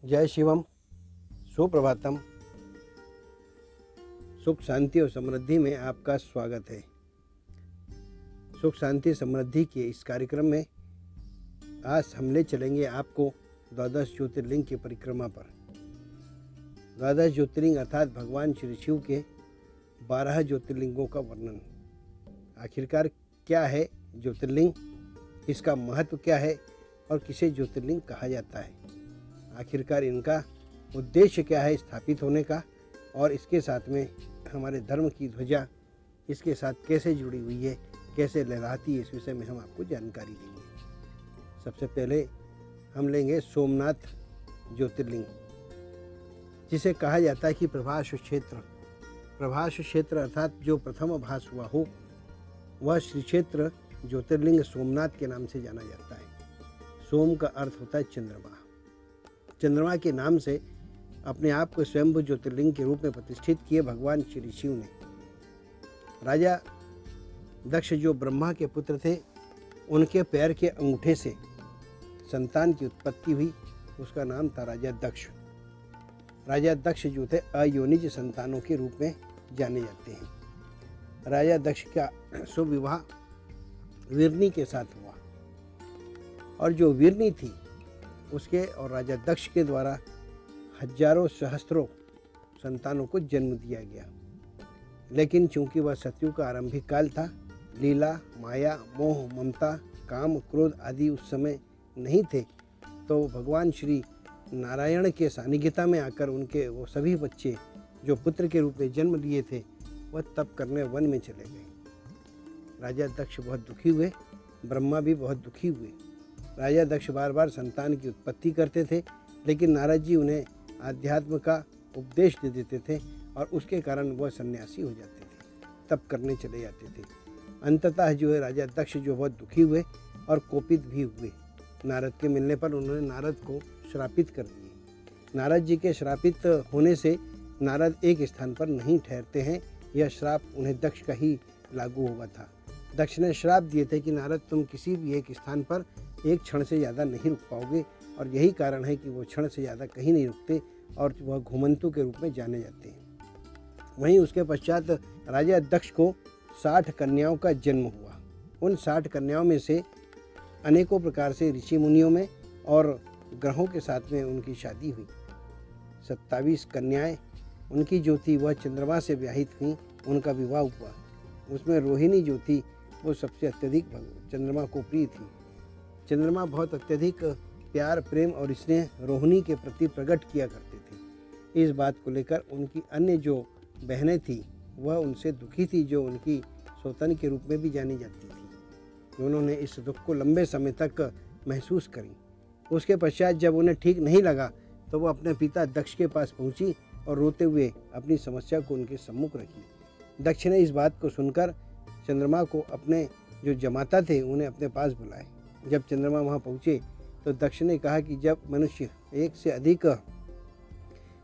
जय शिवम, सुप्रभातम। सुख शांति और समृद्धि में आपका स्वागत है। सुख शांति समृद्धि के इस कार्यक्रम में आज हम ले चलेंगे आपको द्वादश ज्योतिर्लिंग की परिक्रमा पर। द्वादश ज्योतिर्लिंग अर्थात भगवान श्री शिव के 12 ज्योतिर्लिंगों का वर्णन। आखिरकार क्या है ज्योतिर्लिंग, इसका महत्व क्या है और किसे ज्योतिर्लिंग कहा जाता है, आखिरकार इनका उद्देश्य क्या है स्थापित होने का, और इसके साथ में हमारे धर्म की ध्वजा इसके साथ कैसे जुड़ी हुई है, कैसे लहराती है, इस विषय में हम आपको जानकारी देंगे। सबसे पहले हम लेंगे सोमनाथ ज्योतिर्लिंग, जिसे कहा जाता है कि प्रभास क्षेत्र। प्रभास क्षेत्र अर्थात जो प्रथम भास हुआ हो, वह श्री क्षेत्र ज्योतिर्लिंग सोमनाथ के नाम से जाना जाता है। सोम का अर्थ होता है चंद्रमा। चंद्रमा के नाम से अपने आप को स्वयंभू ज्योतिर्लिंग के रूप में प्रतिष्ठित किए भगवान श्री शिव ने। राजा दक्ष जो ब्रह्मा के पुत्र थे, उनके पैर के अंगूठे से संतान की उत्पत्ति हुई, उसका नाम था राजा दक्ष। राजा दक्ष जो थे अयोनिज संतानों के रूप में जाने जाते हैं। राजा दक्ष का शुभ विवाह वीरनी के साथ हुआ, और जो वीरनी थी उसके और राजा दक्ष के द्वारा हजारों सहस्त्रों संतानों को जन्म दिया गया। लेकिन चूंकि वह सतयुग का आरंभिक काल था, लीला, माया, मोह, ममता, काम, क्रोध आदि उस समय नहीं थे, तो भगवान श्री नारायण के सानिध्यता में आकर उनके वो सभी बच्चे जो पुत्र के रूप में जन्म लिए थे, वह तप करने वन में चले गए। राजा दक्ष बहुत दुखी हुए, ब्रह्मा भी बहुत दुखी हुए। राजा दक्ष बार बार संतान की उत्पत्ति करते थे, लेकिन नारद जी उन्हें आध्यात्म का उपदेश दे देते थे और उसके कारण वह सन्यासी हो जाते थे, तप करने चले जाते थे। अंततः जो है राजा दक्ष जो बहुत दुखी हुए और कोपित भी हुए। नारद के मिलने पर उन्होंने नारद को श्रापित कर दिए। नारद जी के श्रापित होने से नारद एक स्थान पर नहीं ठहरते हैं, यह श्राप उन्हें दक्ष का ही लागू हुआ था। दक्ष ने श्राप दिए थे कि नारद तुम किसी भी एक स्थान पर एक क्षण से ज़्यादा नहीं रुक पाओगे, और यही कारण है कि वो क्षण से ज़्यादा कहीं नहीं रुकते और वह घुमंतु के रूप में जाने जाते हैं। वहीं उसके पश्चात राजा दक्ष को 60 कन्याओं का जन्म हुआ। उन 60 कन्याओं में से अनेकों प्रकार से ऋषि मुनियों में और ग्रहों के साथ में उनकी शादी हुई। 27 कन्याएं उनकी जो थी वह चंद्रमा से ब्याहित हुई, उनका विवाह हुआ। उसमें रोहिणी जो थी वो सबसे अत्यधिक चंद्रमा को प्रिय थी। चंद्रमा बहुत अत्यधिक प्यार, प्रेम और स्नेह रोहिणी के प्रति प्रकट किया करते थे। इस बात को लेकर उनकी अन्य जो बहनें थी वह उनसे दुखी थी, जो उनकी सौतन के रूप में भी जानी जाती थी। उन्होंने इस दुख को लंबे समय तक महसूस करी। उसके पश्चात जब उन्हें ठीक नहीं लगा तो वो अपने पिता दक्ष के पास पहुंची और रोते हुए अपनी समस्या को उनके सम्मुख रखी। दक्ष ने इस बात को सुनकर चंद्रमा को अपने जो जमाता थे उन्हें अपने पास बुलाए। जब चंद्रमा वहाँ पहुँचे तो दक्ष ने कहा कि जब मनुष्य एक से अधिक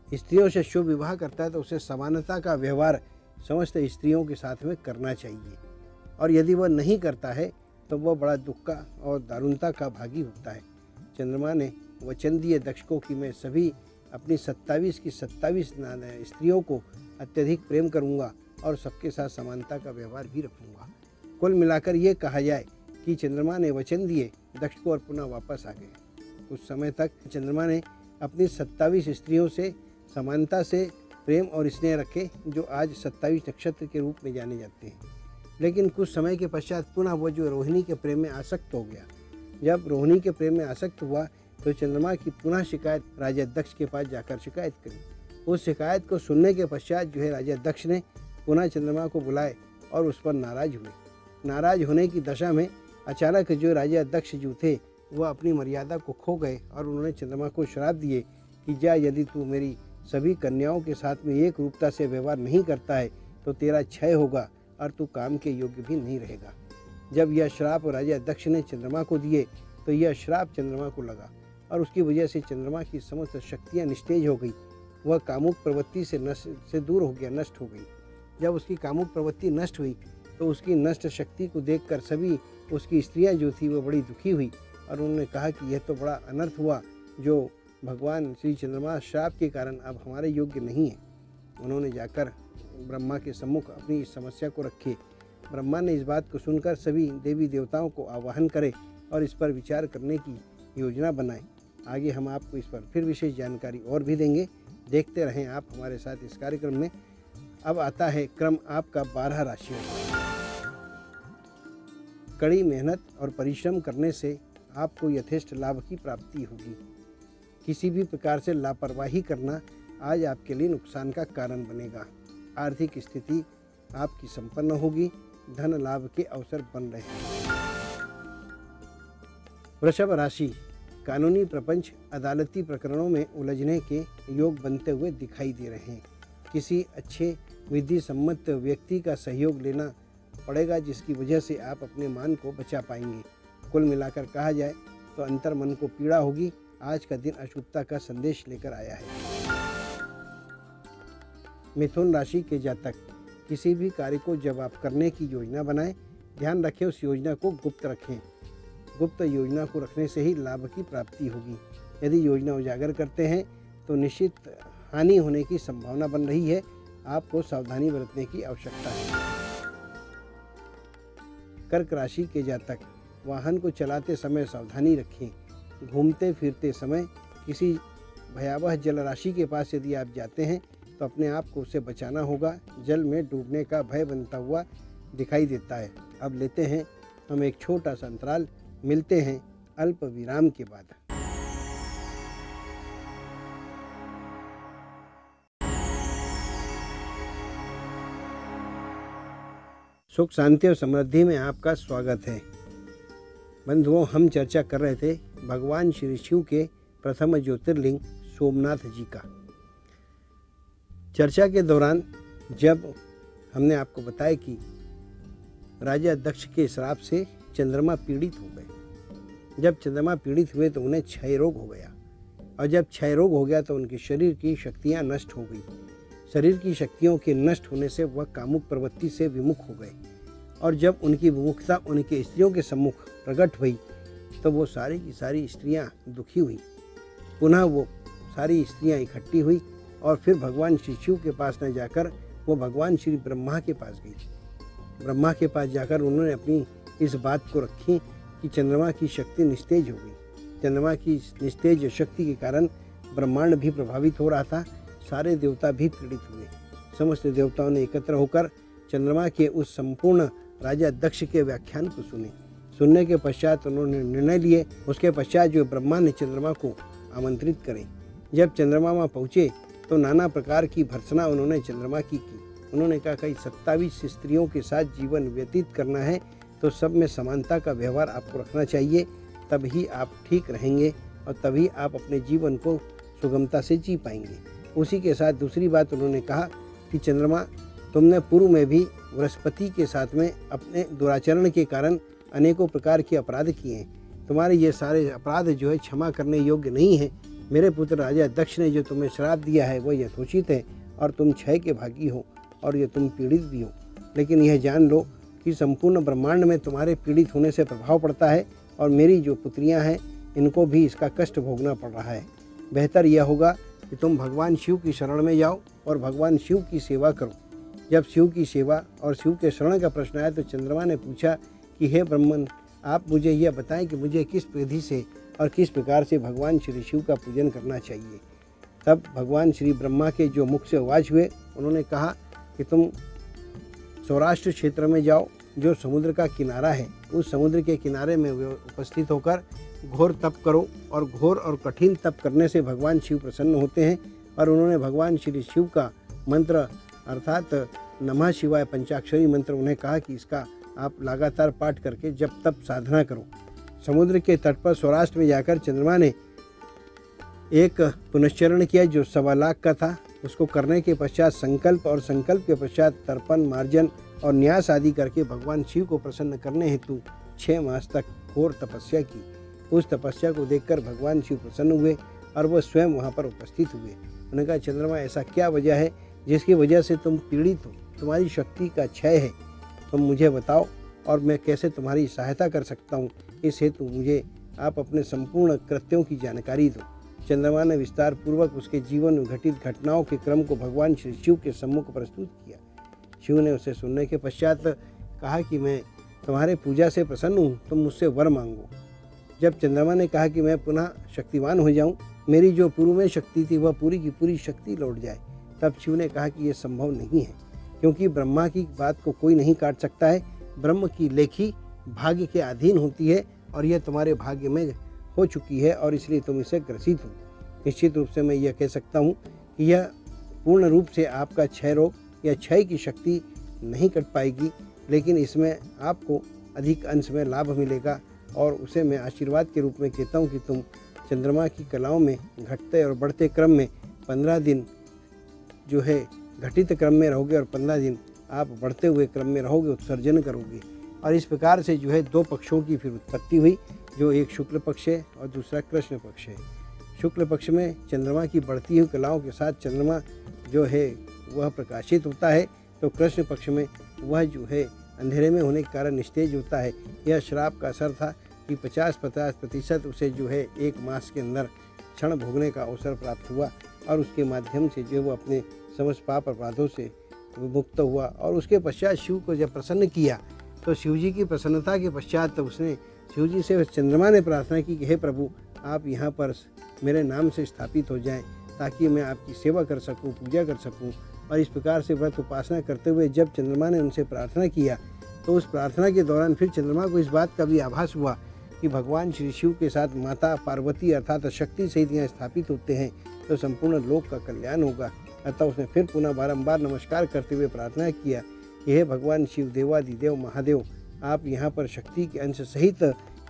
स्त्रियों से शुभ विवाह करता है तो उसे समानता का व्यवहार समस्त स्त्रियों के साथ में करना चाहिए, और यदि वह नहीं करता है तो वह बड़ा दुख का और दारुणता का भागी होता है। चंद्रमा ने वचन दिए दक्ष को कि मैं सभी अपनी 27 की 27 स्त्रियों को अत्यधिक प्रेम करूँगा और सबके साथ समानता का व्यवहार भी रखूँगा। कुल मिलाकर ये कहा जाए कि चंद्रमा ने वचन दिए दक्ष को और पुनः वापस आ गए। कुछ समय तक चंद्रमा ने अपनी 27 स्त्रियों से समानता से प्रेम और स्नेह रखे, जो आज 27 नक्षत्र के रूप में जाने जाते हैं। लेकिन कुछ समय के पश्चात पुनः वो जो रोहिणी के प्रेम में आसक्त हो गया। जब रोहिणी के प्रेम में आसक्त हुआ तो चंद्रमा की पुनः शिकायत राजा दक्ष के पास जाकर शिकायत करी। उस शिकायत को सुनने के पश्चात जो है राजा दक्ष ने पुनः चंद्रमा को बुलाए और उस पर नाराज हुए। नाराज होने की दशा में अचानक जो राजा दक्ष जो थे वह अपनी मर्यादा को खो गए और उन्होंने चंद्रमा को श्राप दिए कि जा, यदि तू मेरी सभी कन्याओं के साथ में एक रूपता से व्यवहार नहीं करता है तो तेरा क्षय होगा और तू काम के योग्य भी नहीं रहेगा। जब यह श्राप राजा दक्ष ने चंद्रमा को दिए तो यह श्राप चंद्रमा को लगा और उसकी वजह से चंद्रमा की समस्त शक्तियाँ निस्तेज हो गई। वह कामुक प्रवृत्ति से दूर हो गया, नष्ट हो गई। जब उसकी कामुक प्रवृत्ति नष्ट हुई तो उसकी नष्ट शक्ति को देखकर सभी उसकी स्त्रियां जो थी वो बड़ी दुखी हुई और उन्होंने कहा कि यह तो बड़ा अनर्थ हुआ, जो भगवान श्री चंद्रमा श्राप के कारण अब हमारे योग्य नहीं है। उन्होंने जाकर ब्रह्मा के सम्मुख अपनी इस समस्या को रखी। ब्रह्मा ने इस बात को सुनकर सभी देवी देवताओं को आवाहन करे और इस पर विचार करने की योजना बनाए। आगे हम आपको इस पर फिर विशेष जानकारी और भी देंगे। देखते रहें आप हमारे साथ इस कार्यक्रम में। अब आता है क्रम आपका 12 राशियों का। कड़ी मेहनत और परिश्रम करने से आपको यथेष्ट लाभ की प्राप्ति होगी। किसी भी प्रकार से लापरवाही करना आज आपके लिए नुकसान का कारण बनेगा। आर्थिक स्थिति आपकी संपन्न होगी। धन लाभ के अवसर बन रहे हैं। वृषभ राशि, कानूनी प्रपंच अदालती प्रकरणों में उलझने के योग बनते हुए दिखाई दे रहे हैं। किसी अच्छे विधि सम्मत व्यक्ति का सहयोग लेना पड़ेगा, जिसकी वजह से आप अपने मान को बचा पाएंगे। कुल मिलाकर कहा जाए तो अंतर मन को पीड़ा होगी। आज का दिन अशुभता का संदेश लेकर आया है। मिथुन राशि के जातक, किसी भी कार्य को जब आप करने की योजना बनाएं, ध्यान रखें उस योजना को गुप्त रखें। गुप्त योजना को रखने से ही लाभ की प्राप्ति होगी। यदि योजना उजागर करते हैं तो निश्चित हानि होने की संभावना बन रही है। आपको सावधानी बरतने की आवश्यकता है। कर्क राशि के जातक, वाहन को चलाते समय सावधानी रखें। घूमते फिरते समय किसी भयावह जलराशि के पास यदि आप जाते हैं तो अपने आप को उससे बचाना होगा। जल में डूबने का भय बनता हुआ दिखाई देता है। अब लेते हैं हम एक छोटा सा अंतराल। मिलते हैं अल्प विराम के बाद। सुख शांति और समृद्धि में आपका स्वागत है। बंधुओं, हम चर्चा कर रहे थे भगवान श्री शिव के प्रथम ज्योतिर्लिंग सोमनाथ जी का। चर्चा के दौरान जब हमने आपको बताया कि राजा दक्ष के श्राप से चंद्रमा पीड़ित हो गए। जब चंद्रमा पीड़ित हुए तो उन्हें क्षय रोग हो गया, और जब क्षय रोग हो गया तो उनके शरीर की शक्तियां नष्ट हो गई। शरीर की शक्तियों के नष्ट होने से वह कामुक प्रवृत्ति से विमुख हो गए, और जब उनकी विमुखता उनके स्त्रियों के सम्मुख प्रकट हुई तो वो सारी की सारी स्त्रियां दुखी हुई। पुनः वो सारी स्त्रियां इकट्ठी हुई और फिर भगवान श्री शिव के पास न जाकर वो भगवान श्री ब्रह्मा के पास गई। ब्रह्मा के पास जाकर उन्होंने अपनी इस बात को रखी कि चंद्रमा की शक्ति निस्तेज हो गई। चंद्रमा की निस्तेज शक्ति के कारण ब्रह्मांड भी प्रभावित हो रहा था। सारे देवता भी पीड़ित हुए। समस्त देवताओं ने एकत्र होकर चंद्रमा के उस संपूर्ण राजा दक्ष के व्याख्यान को सुनने के पश्चात उन्होंने निर्णय लिए। उसके पश्चात जो ब्रह्मा ने चंद्रमा को आमंत्रित करें। जब चंद्रमा वहाँ पहुँचे तो नाना प्रकार की भर्त्सना उन्होंने चंद्रमा की। उन्होंने कहा कि 27 स्त्रियों के साथ जीवन व्यतीत करना है तो सब में समानता का व्यवहार आपको रखना चाहिए, तभी आप ठीक रहेंगे और तभी आप अपने जीवन को सुगमता से जी पाएंगे। उसी के साथ दूसरी बात उन्होंने कहा कि चंद्रमा, तुमने पूर्व में भी बृहस्पति के साथ में अपने दुराचरण के कारण अनेकों प्रकार के अपराध किए हैं। तुम्हारे ये सारे अपराध जो है क्षमा करने योग्य नहीं है। मेरे पुत्र राजा दक्ष ने जो तुम्हें श्राप दिया है वह यथोचित है और तुम क्षय के भागी हो और ये तुम पीड़ित भी हो। लेकिन यह जान लो कि संपूर्ण ब्रह्मांड में तुम्हारे पीड़ित होने से प्रभाव पड़ता है और मेरी जो पुत्रियां हैं इनको भी इसका कष्ट भोगना पड़ रहा है। बेहतर यह होगा कि तुम भगवान शिव की शरण में जाओ और भगवान शिव की सेवा करो। जब शिव की सेवा और शिव के शरण का प्रश्न आया तो चंद्रमा ने पूछा कि हे ब्रह्मन, आप मुझे यह बताएं कि मुझे किस विधि से और किस प्रकार से भगवान श्री शिव का पूजन करना चाहिए। तब भगवान श्री ब्रह्मा के जो मुख से आवाज हुए, उन्होंने कहा कि तुम सौराष्ट्र क्षेत्र में जाओ, जो समुद्र का किनारा है, उस समुद्र के किनारे में उपस्थित होकर घोर तप करो। और घोर और कठिन तप करने से भगवान शिव प्रसन्न होते हैं। और उन्होंने भगवान श्री शिव का मंत्र अर्थात नमः शिवाय पंचाक्षरी मंत्र उन्हें कहा कि इसका आप लगातार पाठ करके जब तप साधना करो। समुद्र के तट पर सौराष्ट्र में जाकर चंद्रमा ने एक पुनश्चरण किया जो 1.25 लाख का था। उसको करने के पश्चात संकल्प और संकल्प के पश्चात तर्पण, मार्जन और न्यास आदि करके भगवान शिव को प्रसन्न करने हेतु 6 मास तक घोर तपस्या की। उस तपस्या को देखकर भगवान शिव प्रसन्न हुए और वह स्वयं वहाँ पर उपस्थित हुए। उन्होंने कहा, चंद्रमा, ऐसा क्या वजह है जिसकी वजह से तुम पीड़ित हो? तुम्हारी शक्ति का क्षय है, तुम मुझे बताओ और मैं कैसे तुम्हारी सहायता कर सकता हूँ। इस हेतु मुझे आप अपने संपूर्ण कृत्यों की जानकारी दो। चंद्रमा ने विस्तार पूर्वक उसके जीवन में घटित घटनाओं के क्रम को भगवान श्री शिव के सम्मुख प्रस्तुत किया। शिव ने उसे सुनने के पश्चात कहा कि मैं तुम्हारे पूजा से प्रसन्न हूँ, तुम मुझसे वर मांगो। जब चंद्रमा ने कहा कि मैं पुनः शक्तिवान हो जाऊँ, मेरी जो पूर्व में शक्ति थी वह पूरी की पूरी शक्ति लौट जाए, तब शिव ने कहा कि यह संभव नहीं है, क्योंकि ब्रह्मा की बात को कोई नहीं काट सकता है। ब्रह्म की लेखी भाग्य के अधीन होती है और यह तुम्हारे भाग्य में हो चुकी है और इसलिए तुम इससे ग्रसित हो। निश्चित रूप से मैं यह कह सकता हूँ कि यह पूर्ण रूप से आपका क्षय रोग या क्षय की शक्ति नहीं कट पाएगी, लेकिन इसमें आपको अधिक अंश में लाभ मिलेगा और उसे मैं आशीर्वाद के रूप में कहता हूँ कि तुम चंद्रमा की कलाओं में घटते और बढ़ते क्रम में 15 दिन जो है घटित क्रम में रहोगे और 15 दिन आप बढ़ते हुए क्रम में रहोगे, उत्सर्जन करोगे। और इस प्रकार से जो है दो पक्षों की फिर उत्पत्ति हुई, जो एक शुक्ल पक्ष है और दूसरा कृष्ण पक्ष है। शुक्ल पक्ष में चंद्रमा की बढ़ती हुई कलाओं के साथ चंद्रमा जो है वह प्रकाशित होता है, तो कृष्ण पक्ष में वह जो है अंधेरे में होने के कारण निस्तेज होता है। यह श्राप का असर था कि 50% उसे जो है 1 मास के अंदर क्षण भोगने का अवसर प्राप्त हुआ और उसके माध्यम से जो वो अपने समस्त पाप अपराधों से मुक्त हुआ। और उसके पश्चात शिव को जब प्रसन्न किया तो शिव जी की प्रसन्नता के पश्चात उसने शिव जी से चंद्रमा ने प्रार्थना की कि हे प्रभु, आप यहाँ पर मेरे नाम से स्थापित हो जाएं ताकि मैं आपकी सेवा कर सकूं, पूजा कर सकूं। और इस प्रकार से व्रत उपासना करते हुए जब चंद्रमा ने उनसे प्रार्थना किया तो उस प्रार्थना के दौरान फिर चंद्रमा को इस बात का भी आभास हुआ कि भगवान श्री शिव के साथ माता पार्वती अर्थात शक्ति सहित यहाँ स्थापित होते हैं तो संपूर्ण लोक का कल्याण होगा। अतः उसने फिर पुनः बारंबार नमस्कार करते हुए प्रार्थना किया कि हे भगवान शिव देवादिदेव महादेव, आप यहाँ पर शक्ति के अंश सहित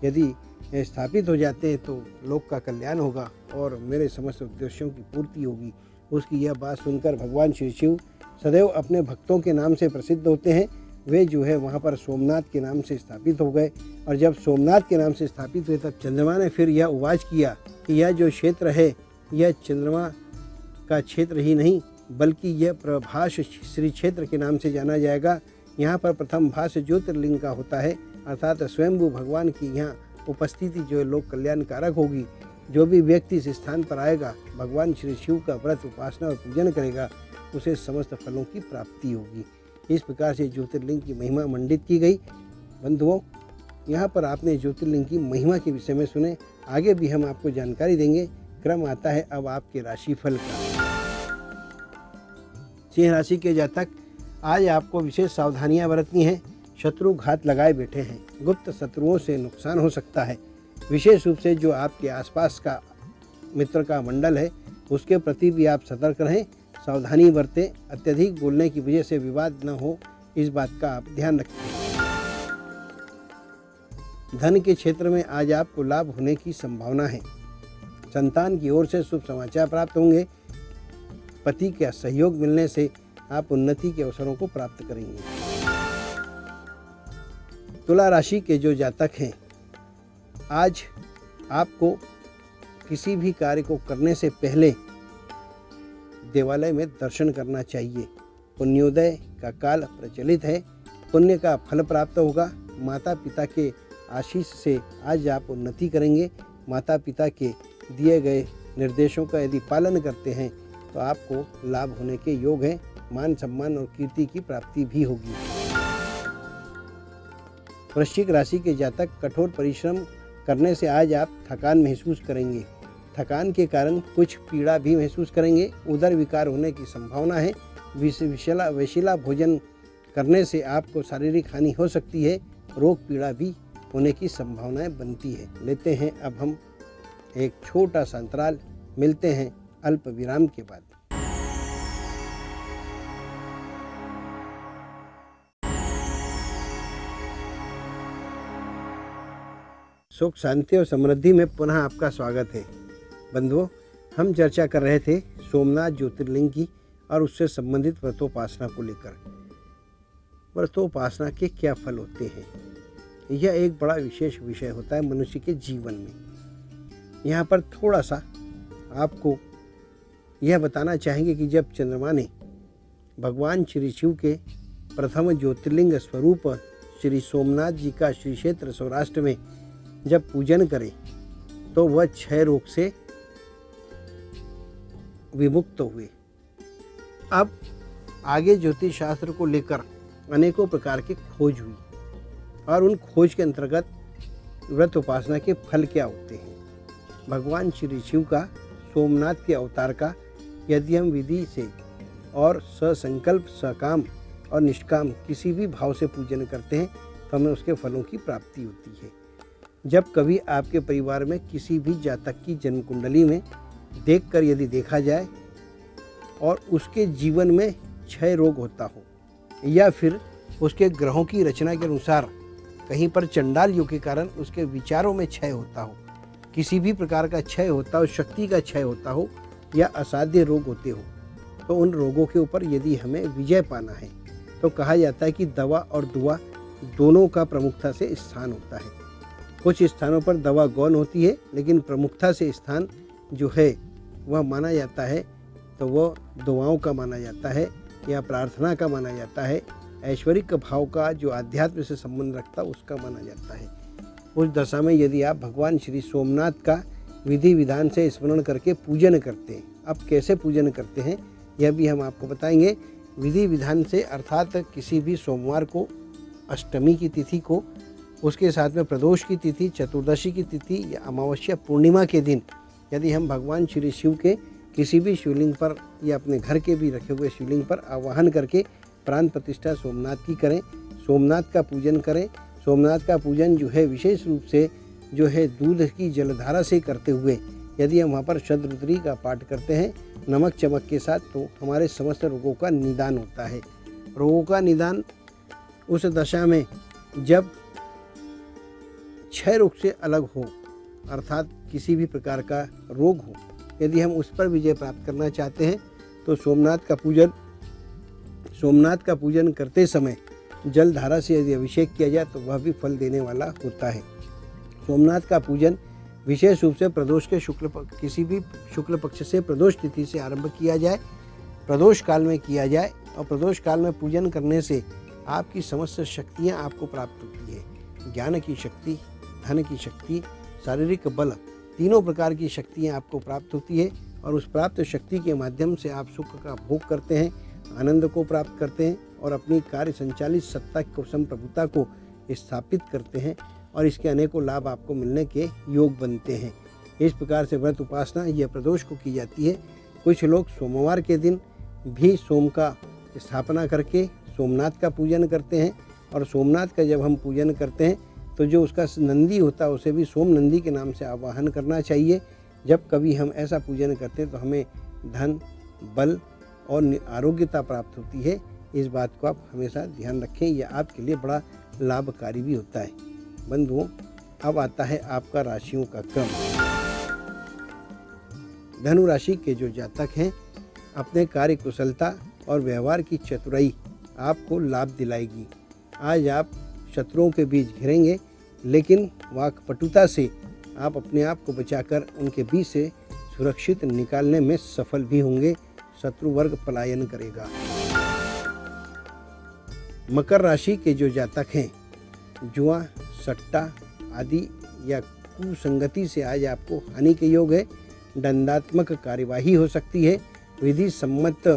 यदि स्थापित हो जाते हैं तो लोक का कल्याण होगा और मेरे समस्त उद्देश्यों की पूर्ति होगी। उसकी यह बात सुनकर भगवान श्री शिव सदैव अपने भक्तों के नाम से प्रसिद्ध होते हैं। वे जो है वहाँ पर सोमनाथ के नाम से स्थापित हो गए और जब सोमनाथ के नाम से स्थापित हुए तब चंद्रमा ने फिर यह उवाच किया कि यह जो क्षेत्र है यह चंद्रमा का क्षेत्र ही नहीं बल्कि यह प्रभास श्री क्षेत्र के नाम से जाना जाएगा। यहाँ पर प्रथम भास ज्योतिर्लिंग का होता है, अर्थात स्वयंभू भगवान की यहाँ उपस्थिति जो है लोक कल्याणकारक होगी। जो भी व्यक्ति इस स्थान पर आएगा, भगवान श्री शिव का व्रत उपासना और पूजन करेगा, उसे समस्त फलों की प्राप्ति होगी। इस प्रकार से ज्योतिर्लिंग की महिमा मंडित की गई। बंधुओं, यहाँ पर आपने ज्योतिर्लिंग की महिमा के विषय में सुने, आगे भी हम आपको जानकारी देंगे। क्रम आता है अब आपके राशिफल का। सिंह राशि के जातक, आज आपको विशेष सावधानियां बरतनी हैं। शत्रु घात लगाए बैठे हैं, गुप्त शत्रुओं से नुकसान हो सकता है। विशेष रूप से जो आपके आसपास का मित्र का मंडल है उसके प्रति भी आप सतर्क रहें, सावधानी बरतें। अत्यधिक बोलने की वजह से विवाद न हो, इस बात का आप ध्यान रखें। धन के क्षेत्र में आज आपको लाभ होने की संभावना है। संतान की ओर से शुभ समाचार प्राप्त होंगे। पति का सहयोग मिलने से आप उन्नति के अवसरों को प्राप्त करेंगे। तुला राशि के जो जातक हैं, आज आपको किसी भी कार्य को करने से पहले देवालय में दर्शन करना चाहिए। पुण्योदय का काल प्रचलित है, पुण्य का फल प्राप्त होगा। माता पिता के आशीष से आज आप उन्नति करेंगे। माता पिता के दिए गए निर्देशों का यदि पालन करते हैं तो आपको लाभ होने के योग हैं। मान सम्मान और कीर्ति की प्राप्ति भी होगी। वृश्चिक राशि के जातक, कठोर परिश्रम करने से आज आप थकान महसूस करेंगे। थकान के कारण कुछ पीड़ा भी महसूस करेंगे। उदर विकार होने की संभावना है। विषैला भोजन करने से आपको शारीरिक हानि हो सकती है। रोग पीड़ा भी होने की संभावनाएं बनती है। लेते हैं अब हम एक छोटा सा अंतराल, मिलते हैं अल्प विराम के बाद। सुख शांति और समृद्धि में पुनः आपका स्वागत है। बंधुओं, हम चर्चा कर रहे थे सोमनाथ ज्योतिर्लिंग की और उससे संबंधित व्रतोपासना को लेकर। व्रतोपासना के क्या फल होते हैं, यह एक बड़ा विशेष विषय होता है मनुष्य के जीवन में। यहाँ पर थोड़ा सा आपको यह बताना चाहेंगे कि जब चंद्रमा ने भगवान श्री शिव के प्रथम ज्योतिर्लिंग स्वरूप श्री सोमनाथ जी का श्री क्षेत्र सौराष्ट्र में जब पूजन करे तो वह क्षय रोग से विमुक्त हुए। अब आगे ज्योतिष शास्त्र को लेकर अनेकों प्रकार की खोज हुई और उन खोज के अंतर्गत व्रत उपासना के फल क्या होते हैं। भगवान श्री शिव का, सोमनाथ के अवतार का यदि हम विधि से और ससंकल्प, सकाम और निष्काम किसी भी भाव से पूजन करते हैं तो हमें उसके फलों की प्राप्ति होती है। जब कभी आपके परिवार में किसी भी जातक की जन्म कुंडली में देखकर यदि देखा जाए और उसके जीवन में क्षय रोग होता हो या फिर उसके ग्रहों की रचना के अनुसार कहीं पर चंडाल योग के कारण उसके विचारों में क्षय होता हो, किसी भी प्रकार का क्षय होता हो, शक्ति का क्षय होता हो या असाध्य रोग होते हो, तो उन रोगों के ऊपर यदि हमें विजय पाना है तो कहा जाता है कि दवा और दुआ दोनों का प्रमुखता से स्थान होता है। कुछ स्थानों पर दवा गौण होती है, लेकिन प्रमुखता से स्थान जो है वह माना जाता है तो वह दुआओं का माना जाता है या प्रार्थना का माना जाता है। ऐश्वरिक भाव का जो अध्यात्म से संबंध रखता है उसका माना जाता है। उस दशा में यदि आप भगवान श्री सोमनाथ का विधि विधान से स्मरण करके पूजन करते हैं, अब कैसे पूजन करते हैं यह भी हम आपको बताएंगे। विधि विधान से अर्थात किसी भी सोमवार को, अष्टमी की तिथि को, उसके साथ में प्रदोष की तिथि, चतुर्दशी की तिथि या अमावस्या पूर्णिमा के दिन यदि हम भगवान श्री शिव के किसी भी शिवलिंग पर या अपने घर के भी रखे हुए शिवलिंग पर आवाहन करके प्राण प्रतिष्ठा सोमनाथ की करें, सोमनाथ का पूजन करें। सोमनाथ का पूजन जो है विशेष रूप से जो है दूध की जलधारा से करते हुए यदि हम वहाँ पर शतरुद्री का पाठ करते हैं नमक चमक के साथ, तो हमारे समस्त रोगों का निदान होता है। रोगों का निदान उस दशा में जब क्षय रोग से अलग हो, अर्थात किसी भी प्रकार का रोग हो, यदि हम उस पर विजय प्राप्त करना चाहते हैं तो सोमनाथ का पूजन करते समय जल धारा से यदि अभिषेक किया जाए तो वह भी फल देने वाला होता है। सोमनाथ का पूजन विशेष रूप से प्रदोष के किसी भी शुक्ल पक्ष से प्रदोष तिथि से आरंभ किया जाए, प्रदोष काल में किया जाए और प्रदोष काल में पूजन करने से आपकी समस्त शक्तियाँ आपको प्राप्त होती है। ज्ञान की शक्ति, धन की शक्ति, शारीरिक बल, तीनों प्रकार की शक्तियाँ आपको प्राप्त होती है और उस प्राप्त शक्ति के माध्यम से आप सुख का भोग करते हैं, आनंद को प्राप्त करते हैं और अपनी कार्य संचालित सत्ता को, संप्रभुता को स्थापित करते हैं और इसके अनेकों लाभ आपको मिलने के योग बनते हैं। इस प्रकार से व्रत उपासना यह प्रदोष को की जाती है। कुछ लोग सोमवार के दिन भी सोम का स्थापना करके सोमनाथ का पूजन करते हैं और सोमनाथ का जब हम पूजन करते हैं तो जो उसका नंदी होता है उसे भी सोम नंदी के नाम से आवाहन करना चाहिए। जब कभी हम ऐसा पूजन करते हैं तो हमें धन, बल और आरोग्यता प्राप्त होती है। इस बात को आप हमेशा ध्यान रखें, यह आपके लिए बड़ा लाभकारी भी होता है। बंधुओं, अब आता है आपका राशियों का क्रम। धनु राशि के जो जातक हैं, अपने कार्य कुशलता और व्यवहार की चतुराई आपको लाभ दिलाएगी। आज आप शत्रुओं के बीच घिरेंगे, लेकिन वाक्पटुता से आप अपने आप को बचाकर उनके बीच से सुरक्षित निकालने में सफल भी होंगे। शत्रु वर्ग पलायन करेगा। मकर राशि के जो जातक हैं, जुआ, सट्टा आदि या कुसंगति से आज आपको हानि के योग है। दंडात्मक कार्यवाही हो सकती है। विधि सम्मत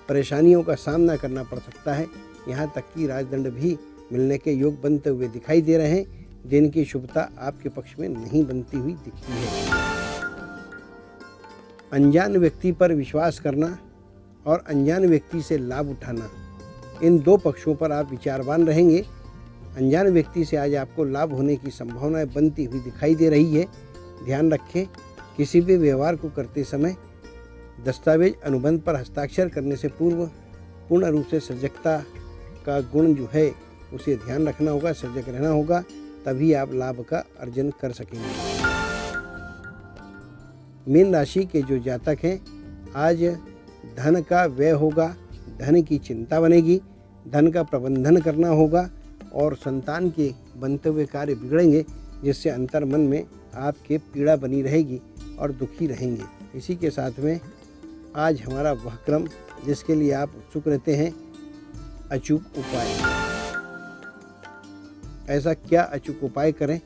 परेशानियों का सामना करना पड़ सकता है। यहाँ तक कि राजदंड भी मिलने के योग बनते हुए दिखाई दे रहे हैं। दिन की शुभता आपके पक्ष में नहीं बनती हुई दिखती है। अनजान व्यक्ति पर विश्वास करना और अनजान व्यक्ति से लाभ उठाना, इन दो पक्षों पर आप विचारवान रहेंगे। अनजान व्यक्ति से आज आपको लाभ होने की संभावनाएं बनती हुई दिखाई दे रही है। ध्यान रखें, किसी भी व्यवहार को करते समय दस्तावेज अनुबंध पर हस्ताक्षर करने से पूर्व पूर्ण रूप से सजगता का गुण जो है उसे ध्यान रखना होगा, सजग रहना होगा, तभी आप लाभ का अर्जन कर सकेंगे। मीन राशि के जो जातक हैं, आज धन का व्यय होगा, धन की चिंता बनेगी, धन का प्रबंधन करना होगा और संतान के बनते हुए कार्य बिगड़ेंगे, जिससे अंतर मन में आपके पीड़ा बनी रहेगी और दुखी रहेंगे। इसी के साथ में आज हमारा वह क्रम जिसके लिए आप उत्सुक रहते हैं, अचूक उपाय। ऐसा क्या अचूक उपाय करें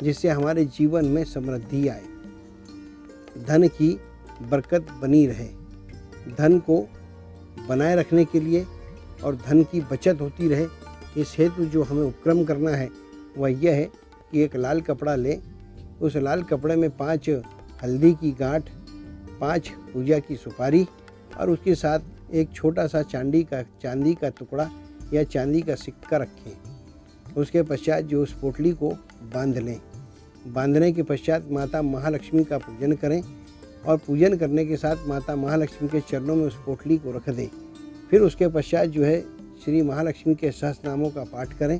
जिससे हमारे जीवन में समृद्धि आए, धन की बरकत बनी रहे, धन को बनाए रखने के लिए और धन की बचत होती रहे, इस हेतु जो हमें उपक्रम करना है वह यह है कि एक लाल कपड़ा लें, उस लाल कपड़े में 5 हल्दी की गांठ, 5 पूजा की सुपारी और उसके साथ एक छोटा सा चांदी का टुकड़ा या चांदी का सिक्का रखें। उसके पश्चात जो उस पोटली को बांध लें। बांधने के पश्चात माता महालक्ष्मी का पूजन करें और पूजन करने के साथ माता महालक्ष्मी के चरणों में उस पोटली को रख दें। फिर उसके पश्चात जो है श्री महालक्ष्मी के सहस्रनामों का पाठ करें।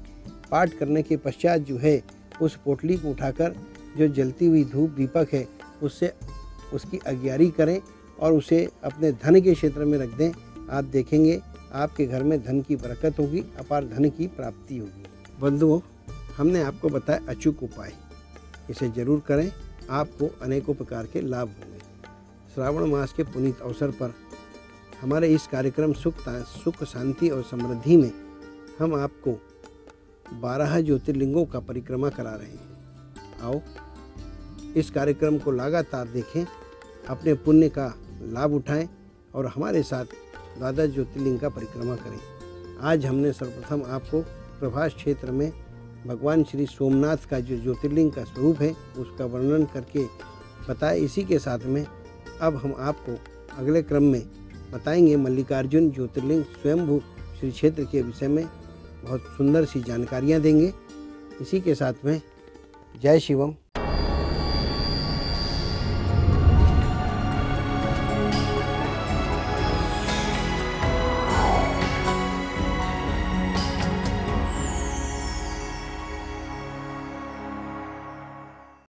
पाठ करने के पश्चात जो है उस पोटली को उठाकर जो जलती हुई धूप दीपक है उससे उसकी अग्यारी करें और उसे अपने धन के क्षेत्र में रख दें। आप देखेंगे आपके घर में धन की बरकत होगी, अपार धन की प्राप्ति होगी। बंधुओं, हमने आपको बताया अचूक उपाय, इसे जरूर करें, आपको अनेकों प्रकार के लाभ होंगे। श्रावण मास के पुनीत अवसर पर हमारे इस कार्यक्रम सुख शांति और समृद्धि में हम आपको 12 ज्योतिर्लिंगों का परिक्रमा करा रहे हैं। आओ इस कार्यक्रम को लगातार देखें, अपने पुण्य का लाभ उठाएं और हमारे साथ 12 ज्योतिर्लिंग का परिक्रमा करें। आज हमने सर्वप्रथम आपको प्रभास क्षेत्र में भगवान श्री सोमनाथ का जो ज्योतिर्लिंग का स्वरूप है उसका वर्णन करके बताया। इसी के साथ में अब हम आपको अगले क्रम में बताएंगे मल्लिकार्जुन ज्योतिर्लिंग स्वयंभू श्री क्षेत्र के विषय में बहुत सुंदर सी जानकारियाँ देंगे। इसी के साथ में जय शिवम।